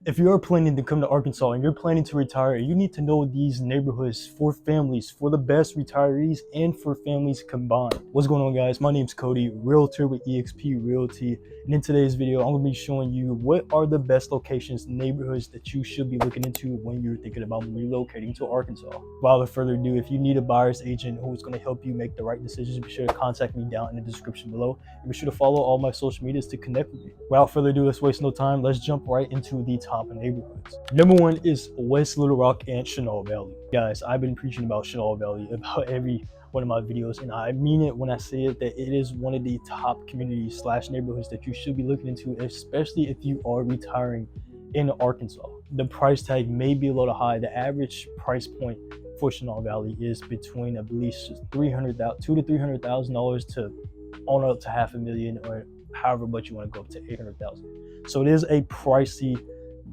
If you're planning to come to Arkansas and you're planning to retire, you need to know these neighborhoods for families, for the best retirees and for families combined. What's going on, guys? My name's Cody, realtor with eXp Realty. And in today's video, I'm going to be showing you what are the best locations, neighborhoods that you should be looking into when you're thinking about relocating to Arkansas. Without further ado, if you need a buyer's agent who's going to help you make the right decisions, be sure to contact me down in the description below. And be sure to follow all my social medias to connect with me. Without further ado, let's waste no time. Let's jump right into the top neighborhoods. Number one is West Little Rock and Chenal Valley. Guys, I've been preaching about Chenal Valley about every one of my videos, and I mean it when I say it that it is one of the top communities / neighborhoods that you should be looking into, especially if you are retiring in Arkansas. The price tag may be a little high. The average price point for Chenal Valley is between, I believe, $200,000 to $300,000 to on up to $500,000, or however much you want to go up to $800,000. So it is a pricey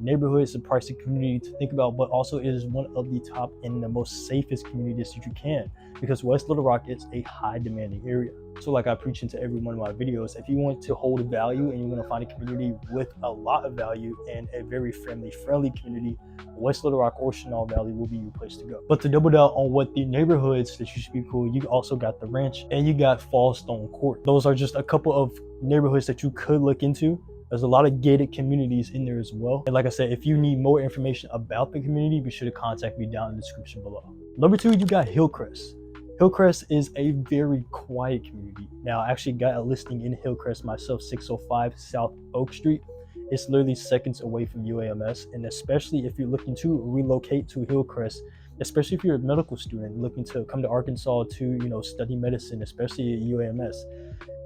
neighborhood. It's a pricey community to think about, but also it is one of the top and the most safest communities that you can, because West Little Rock is a high demanding area. So like I preach into every one of my videos, if you want to hold value and you want to find a community with a lot of value and a very family friendly community, West Little Rock or Chenal Valley will be your place to go. But to double down on what the neighborhoods that you should be cool, you also got the Ranch and you got Fallstone Court. Those are just a couple of neighborhoods that you could look into. There's a lot of gated communities in there as well. And like I said, if you need more information about the community, be sure to contact me down in the description below. Number two, you got Hillcrest. Hillcrest is a very quiet community. Now, I actually got a listing in Hillcrest myself, 605 South Oak Street. It's literally seconds away from UAMS. And especially if you're looking to relocate to Hillcrest, especially if you're a medical student looking to come to Arkansas to, study medicine, especially at UAMS,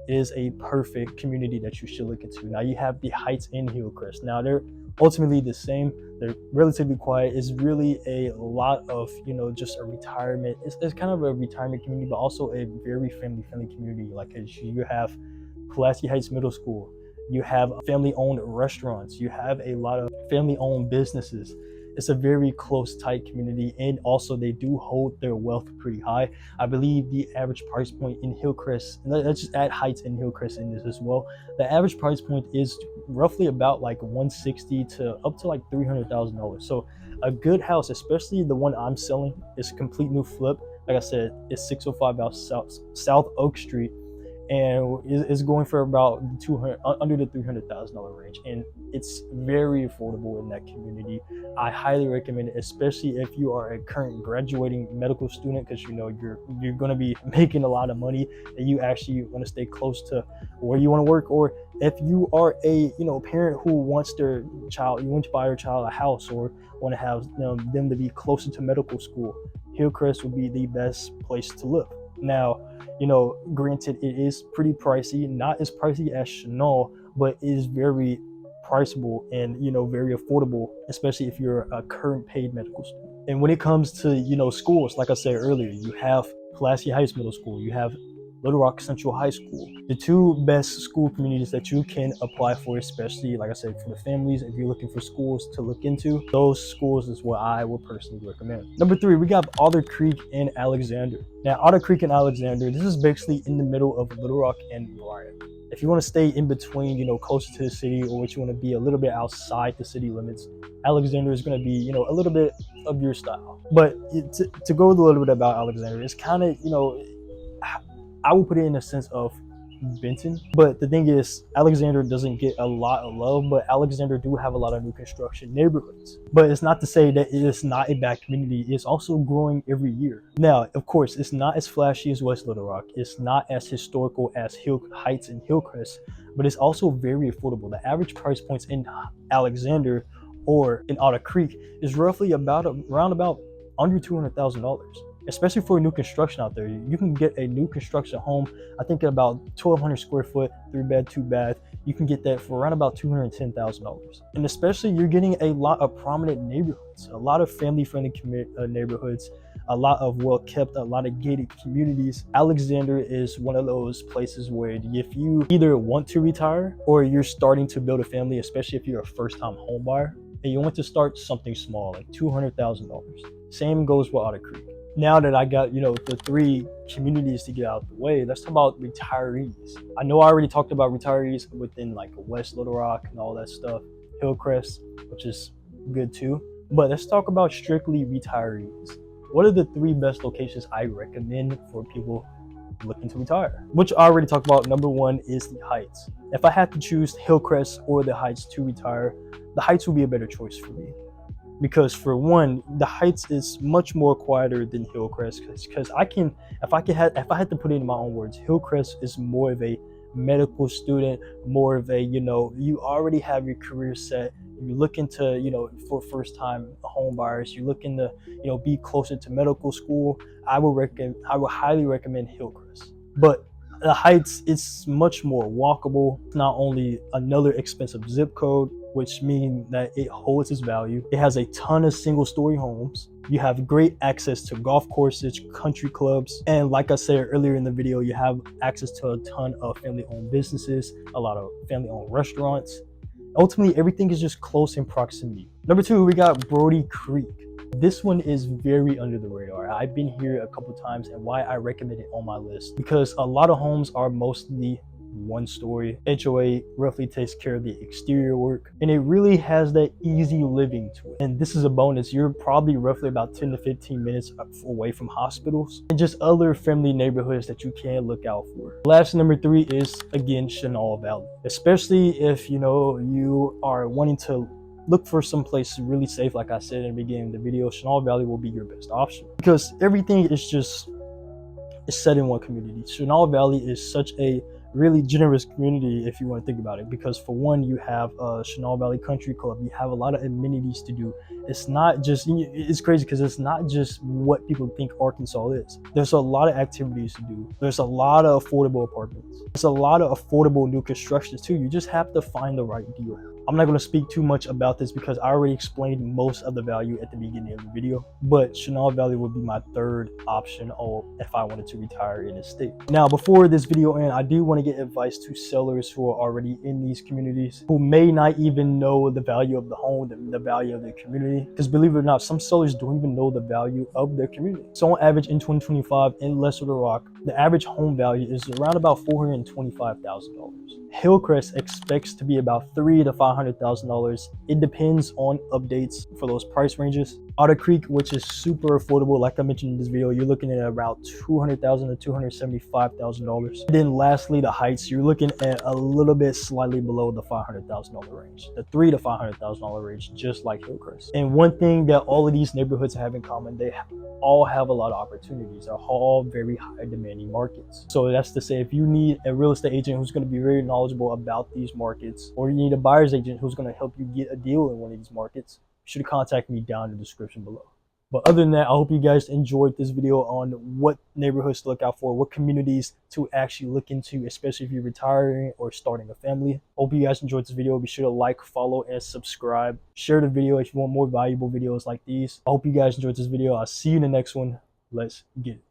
is a perfect community that you should look into. Now you have the Heights in Hillcrest. Now they're ultimately the same. They're relatively quiet. It's really a lot of, just a retirement. It's kind of a retirement community, but also a very family-friendly community. Like you have Pulaski Heights Middle School. You have family-owned restaurants. You have a lot of family-owned businesses. It's a very close, tight community, and also they do hold their wealth pretty high. I believe the average price point in Hillcrest, and let's just add Heights in Hillcrest in this as well. The average price point is roughly about like $160,000 to up to like $300,000. So a good house, especially the one I'm selling, is a complete new flip. Like I said, it's 605 out South Oak Street, and it's going for about under the $300,000 range, and it's very affordable in that community. I highly recommend it, especially if you are a current graduating medical student, because you're going to be making a lot of money, and you actually want to stay close to where you want to work. Or if you are a parent who wants you want to buy your child a house, or want to have them to be closer to medical school, Hillcrest would be the best place to live. Now, granted, it is pretty pricey, not as pricey as Chenal, but it is very priceable and, very affordable, especially if you're a current paid medical student. And when it comes to, schools, like I said earlier, you have Pulaski Heights Middle School, you have Little Rock Central High School, the two best school communities that you can apply for, especially, like I said, for the families. If you're looking for schools to look into, those schools is what I would personally recommend. Number three, we got Otter Creek and Alexander. Now, Otter Creek and Alexander, this is basically in the middle of Little Rock and Bryant. If you want to stay in between, closer to the city, or if you want to be a little bit outside the city limits, Alexander is going to be, a little bit of your style. But to go a little bit about Alexander, it's kind of, I would put it in a sense of Benton. But the thing is, Alexander doesn't get a lot of love, but Alexander do have a lot of new construction neighborhoods. But it's not to say that it is not a bad community. It's also growing every year. Now, of course, it's not as flashy as West Little Rock. It's not as historical as Heights and Hillcrest, but it's also very affordable. The average price points in Alexander or in Otter Creek is roughly around about under $200,000. Especially for new construction out there. You can get a new construction home, I think at about 1,200 square foot, 3-bed, 2-bath. You can get that for around about $210,000. And especially you're getting a lot of prominent neighborhoods, a lot of family-friendly neighborhoods, a lot of well-kept, a lot of gated communities. Alexander is one of those places where if you either want to retire or you're starting to build a family, especially if you're a first-time home buyer, and you want to start something small, like $200,000. Same goes with Otter Creek. Now that I got, the three communities to get out of the way, let's talk about retirees. I know I already talked about retirees within like West Little Rock and all that stuff. Hillcrest, which is good too. But let's talk about strictly retirees. What are the 3 best locations I recommend for people looking to retire? Which I already talked about. Number 1 is the Heights. If I had to choose Hillcrest or the Heights to retire, the Heights would be a better choice for me. Because for one, the Heights is much more quieter than Hillcrest. Because if I had to put it in my own words, Hillcrest is more of a medical student, more of a, you already have your career set. You're looking to, for first time home buyers, you're looking to, be closer to medical school. I would highly recommend Hillcrest. But the Heights, it's much more walkable. It's not only another expensive zip code, which means that it holds its value. It has a ton of single-story homes. You have great access to golf courses, country clubs, and like I said earlier in the video, you have access to a ton of family-owned businesses, a lot of family-owned restaurants. Ultimately, everything is just close in proximity. Number 2, we got Brody Creek. This one is very under the radar. I've been here a couple times, and why I recommend it on my list, because a lot of homes are mostly 1 story. HOA roughly takes care of the exterior work, and it really has that easy living to it. And this is a bonus. You're probably roughly about 10 to 15 minutes away from hospitals and just other friendly neighborhoods that you can look out for. Last, number 3 is, again, Chenal Valley. Especially if you are wanting to look for some place really safe. Like I said in the beginning of the video, Chenal Valley will be your best option because everything is just set in one community. Chenal Valley is such a really generous community if you want to think about it, because for one, you have Chenal Valley Country Club. You have a lot of amenities to do. It's not just, it's crazy because it's not just what people think Arkansas is. There's a lot of activities to do. There's a lot of affordable apartments. There's a lot of affordable new constructions too. You just have to find the right deal. I'm not going to speak too much about this because I already explained most of the value at the beginning of the video, but Chenal Valley would be my 3rd option if I wanted to retire in this state. Now, before this video ends, I do want to get advice to sellers who are already in these communities, who may not even know the value of the home, the value of their community, because believe it or not, some sellers don't even know the value of their community. So on average in 2025 in Lesser Rock, the average home value is around about $425,000. Hillcrest expects to be about $300,000 to $500,000. It depends on updates for those price ranges. Otter Creek, which is super affordable, like I mentioned in this video, you're looking at about $200,000 to $275,000. Then lastly, the Heights, you're looking at a little bit slightly below the $500,000 range, the $300,000 to $500,000 range, just like Hillcrest. And one thing that all of these neighborhoods have in common, they all have a lot of opportunities. They're all very high demanding markets. So that's to say, if you need a real estate agent who's going to be very knowledgeable about these markets, or you need a buyer's agent who's going to help you get a deal in one of these markets, you should contact me down in the description below. But other than that, I hope you guys enjoyed this video on what neighborhoods to look out for, what communities to actually look into, especially if you're retiring or starting a family. Hope you guys enjoyed this video. Be sure to like, follow, and subscribe. Share the video if you want more valuable videos like these. I hope you guys enjoyed this video. I'll see you in the next one. Let's get it.